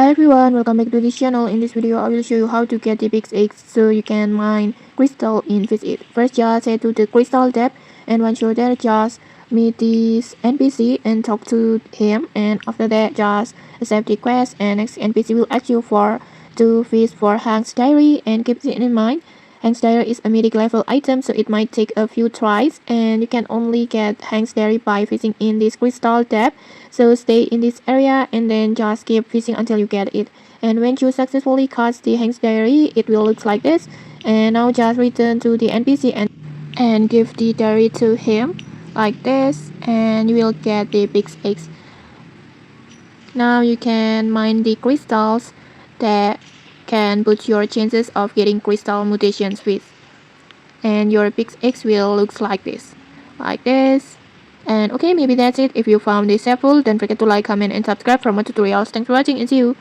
Hi everyone, welcome back to this channel. In this video, I will show you how to get the pickaxe so you can mine crystal in Visit. First, just head to the crystal tab, and once you're there, just meet this NPC and talk to him. And after that, just accept the quest, and next NPC will ask you for to fish for Hank's diary. And keep it in mind, Hank's diary is a mythic level item, so it might take a few tries, and you can only get Hank's diary by fishing in this crystal tab. So stay in this area and then just keep fishing until you get it. And when you successfully catch the Hank's diary, it will look like this. And now just return to the NPC and give the diary to him like this, and you will get the pickaxe. Now you can mine the crystals that can boost your chances of getting crystal mutations with. And your pickaxe will look like this. And okay, maybe that's it. If you found this helpful, don't forget to like, comment, and subscribe for more tutorials. Thanks for watching and see you.